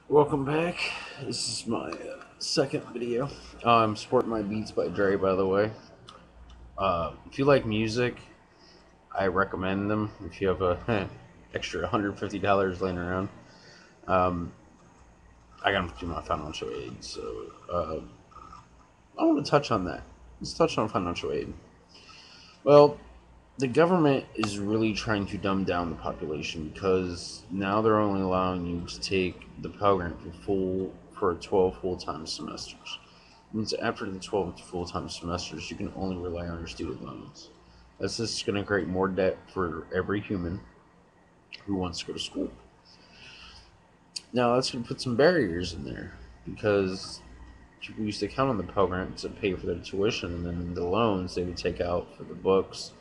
Welcome back. This is my second video. I'm sporting my Beats by Dre, by the way. If you like music, I recommend them. If you have a extra $150 laying around, um, I got them through my financial aid. So I want to touch on that. Let's touch on financial aid. Well, the government is really trying to dumb down the population because now they're only allowing you to take the Pell Grant for 12 full-time semesters. It means after the 12 full-time semesters, you can only rely on your student loans. That's just going to create more debt for every human who wants to go to school. Now that's going to put some barriers in there because people used to count on the Pell Grant to pay for their tuition, and then the loans they would take out for the books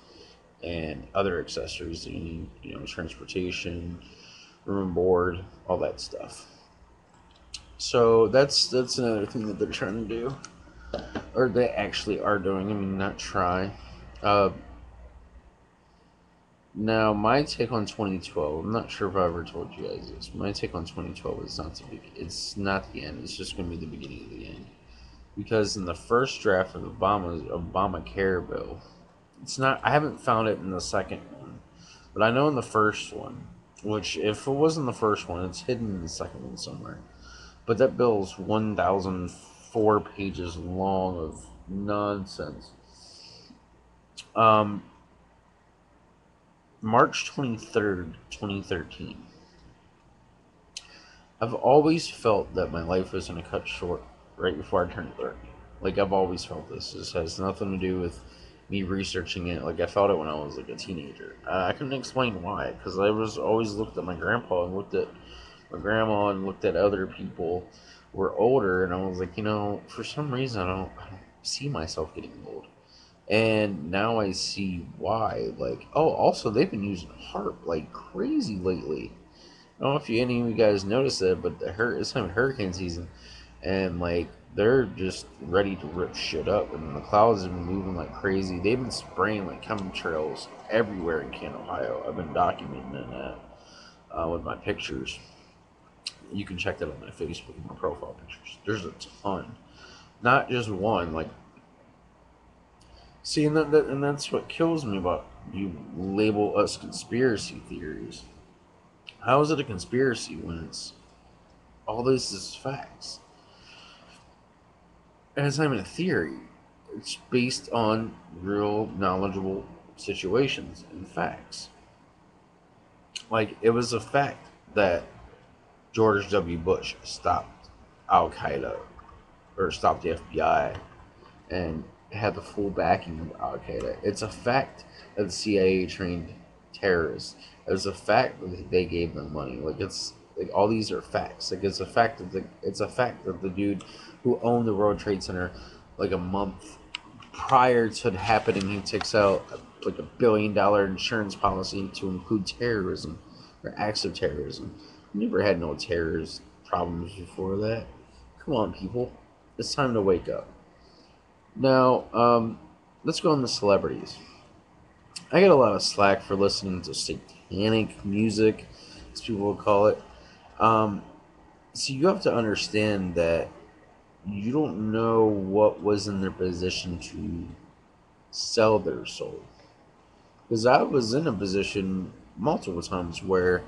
and other accessories that you need, transportation, room and board, all that stuff. So that's another thing that they're trying to do, or they actually are doing. I mean, not try. Uh, Now, my take on 2012. I'm not sure if I ever told you guys this. My take on 2012 is not the it's not the end. It's just going to be the beginning of the end. Because in the first draft of Obama's Obamacare bill, it's not. I haven't found it in the second one, but I know in the first one, which if it wasn't the first one, it's hidden in the second one somewhere. But that bill's 1,004 pages long of nonsense. Um, March 23rd, 2013. I've always felt that my life was going to cut short right before I turned 30. Like, I've always felt this. This has nothing to do with me researching it. Like, I felt it when I was, like, a teenager. I couldn't explain why, because I was always looked at my grandpa and looked at my grandma and looked at other people who were older, and I was like, for some reason, I don't see myself getting old. And now I see why. Like, oh, also, they've been using harp like crazy lately. I don't know if any of you guys noticed it, but it's time hurricane season, and like they're just ready to rip shit up, and the clouds have been moving like crazy. They've been spraying like chemtrails everywhere in Canton, Ohio. I've been documenting that with my pictures. You can check that on my Facebook, my profile pictures. There's a ton, not just one. Like, see, and that's what kills me about you label us conspiracy theories. How is it a conspiracy when it's all this is facts? And it's not even a theory. It's based on real knowledgeable situations and facts. Like, it was a fact that George W. Bush stopped Al Qaeda or stopped the FBI and had the full backing of Al Qaeda. It's a fact that the CIA trained terrorists. It's a fact that they gave them money. Like, it's like all these are facts. Like, it's a fact that the dude who owned the World Trade Center like a month prior to it happening, he takes out like $1 billion insurance policy to include terrorism or acts of terrorism. We never had no terrorist problems before that. Come on, people. It's time to wake up. Now, let's go on the celebrities. I get a lot of slack for listening to satanic music, as people will call it. Um, so you have to understand that you don't know what was in their position to sell their soul. Because I was in a position multiple times where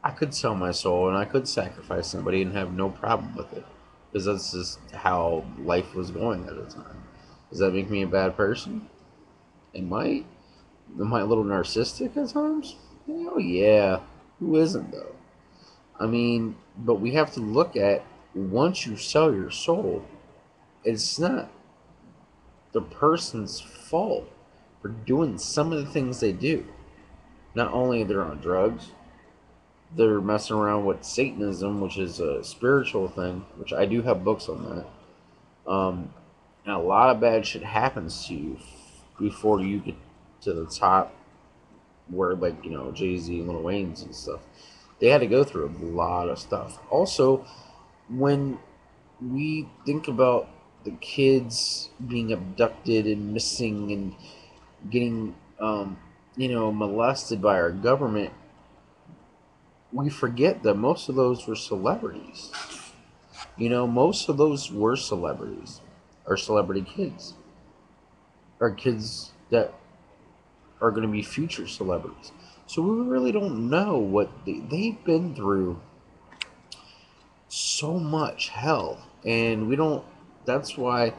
I could sell my soul and I could sacrifice somebody and have no problem with it. Because that's just how life was going at the time. Does that make me a bad person? It might. Am I a little narcissistic at times? Hell yeah. Who isn't, though? I mean, but we have to look at once you sell your soul, it's not the person's fault for doing some of the things they do. Not only they're on drugs, they're messing around with Satanism, which is a spiritual thing, which I do have books on that. And a lot of bad shit happens to you before you get to the top, where like Jay Z and Lil Wayne's and stuff. They had to go through a lot of stuff. Also, when we think about the kids being abducted and missing and getting molested by our government, we forget that most of those were celebrities. Most of those were celebrities, or celebrity kids, or kids that are going to be future celebrities. So we really don't know what they've been through so much hell, and we don't. That's why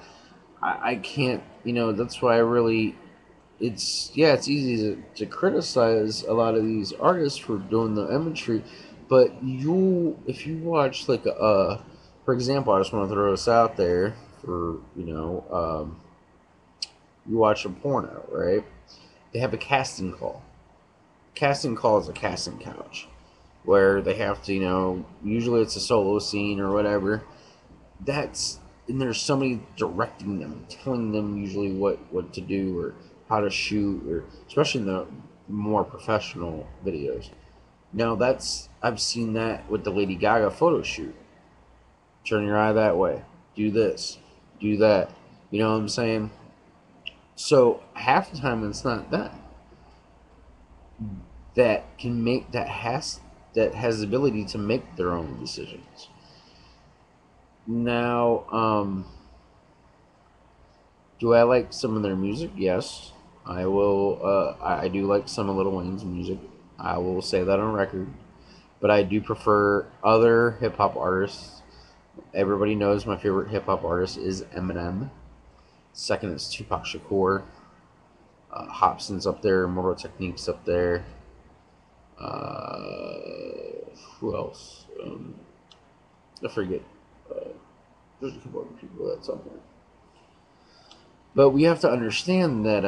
I can't. That's why I really. It's easy to criticize a lot of these artists for doing the imagery, but if you watch like for example, I just want to throw this out there for you watch a porno, right? They have a casting call. Casting call is a casting couch where they have to, usually it's a solo scene or whatever. That's and there's somebody directing them, telling them usually what to do or how to shoot, or especially in the more professional videos. Now that's I've seen that with the Lady Gaga photo shoot. Turn your eye that way. Do this. Do that. You know what I'm saying? So half the time it's not that that has the ability to make their own decisions. Now, do I like some of their music? Yes, I will. I do like some of Lil Wayne's music. I will say that on record. But I do prefer other hip hop artists. Everybody knows my favorite hip hop artist is Eminem. Second is Tupac Shakur. Hobson's up there. Mortal Technique's up there. Who else? I forget. Uh, there's a couple other people that's up there. But we have to understand that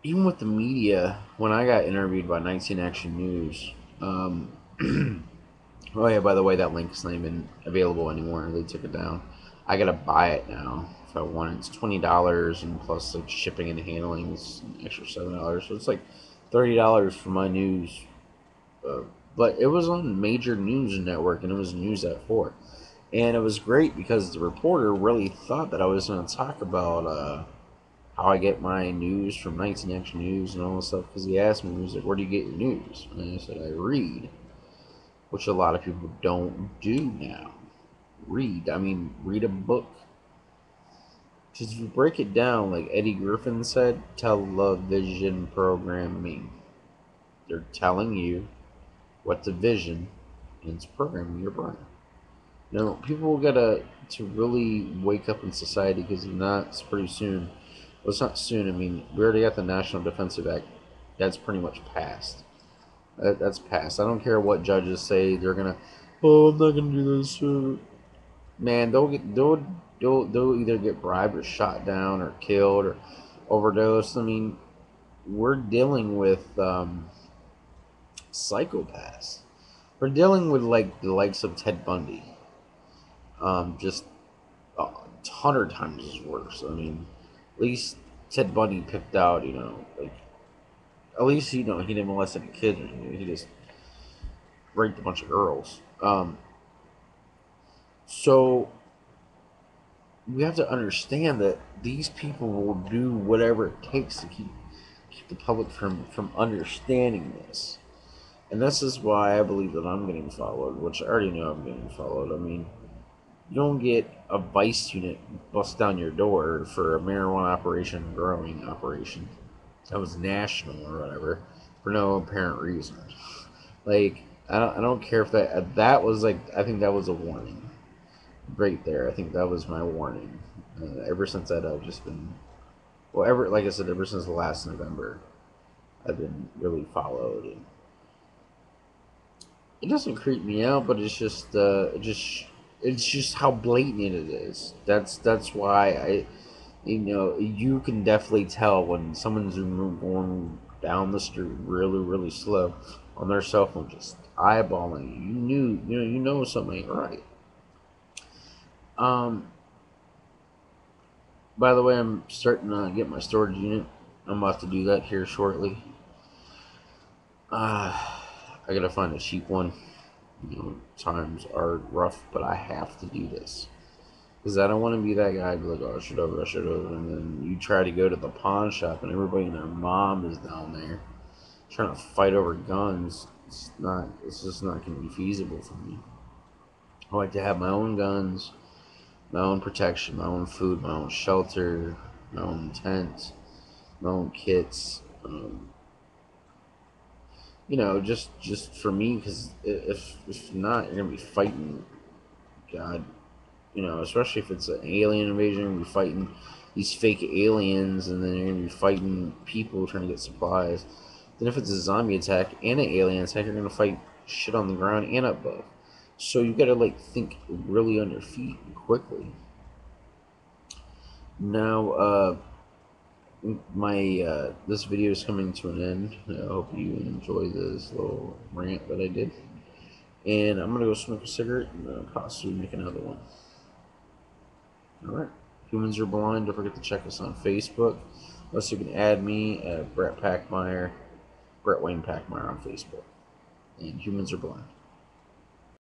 even with the media, when I got interviewed by 19 Action News, oh yeah, by the way, that link's not even available anymore. They took it down. I gotta buy it now if I want it. It's $20 and plus like shipping and handling is an extra $7. So it's like $30 for my news. But it was on major news network and it was news at 4. And it was great because the reporter really thought that I was going to talk about how I get my news from 19 Action News and all this stuff. Because he asked me, he was like, "Where do you get your news?" And I said, "I read," which a lot of people don't do now. Read. I mean, read a book. Because if you break it down, like Eddie Griffin said, television programming. They're telling you what the vision and it's programming your brain. No, people gotta to really wake up in society because if not, it's pretty soon. Well, it's not soon. I mean, we already got the National Defensive Act. That's pretty much passed. That's passed. I don't care what judges say. They're gonna, oh, I'm not gonna do this. Man, they'll either get bribed or shot down or killed or overdosed. I mean, we're dealing with psychopaths. We're dealing with like the likes of Ted Bundy. Just 100 times worse. I mean, at least Ted Bundy picked out, like at least he didn't molest any kids. He just raped a bunch of girls. So we have to understand that these people will do whatever it takes to keep the public from understanding this. And this is why I believe that I'm getting followed, which I already know I'm getting followed. I mean, you don't get a vice unit bust down your door for a marijuana operation, growing operation that was national or whatever for no apparent reason. Like I don't care if that was like I think that was a warning right there. I think that was my warning. Ever since that, I've just been like I said, ever since the last November, I've been really followed. And it doesn't creep me out, but it's just how blatant it is. That's why you can definitely tell when someone's going down the street really really slow on their cell phone, just eyeballing you. You know something ain't right. Um. By the way, I'm starting to get my storage unit. I'm about to do that here shortly. I gotta find a cheap one. Times are rough, but I have to do this because I don't want to be that guy. Be like, oh, I should have, and then you try to go to the pawn shop and everybody and their mom is down there trying to fight over guns. It's just not going to be feasible for me. I like to have my own guns, my own protection, my own food, my own shelter, my own tent, my own kits. Just for me, because if not, you're gonna be fighting God. Especially if it's an alien invasion, you're gonna be fighting these fake aliens, and then you're gonna be fighting people trying to get supplies. Then if it's a zombie attack and an alien attack, you're gonna fight shit on the ground and above. So you gotta think really on your feet quickly. Now, my this video is coming to an end. I hope you enjoy this little rant that I did, and I'm gonna go smoke a cigarette and possibly make another one. All right, humans are blind. Don't forget to check us on Facebook. Also, you can add me at Brett Pachmayer, Brett Wayne Pachmayer on Facebook, and humans are blind.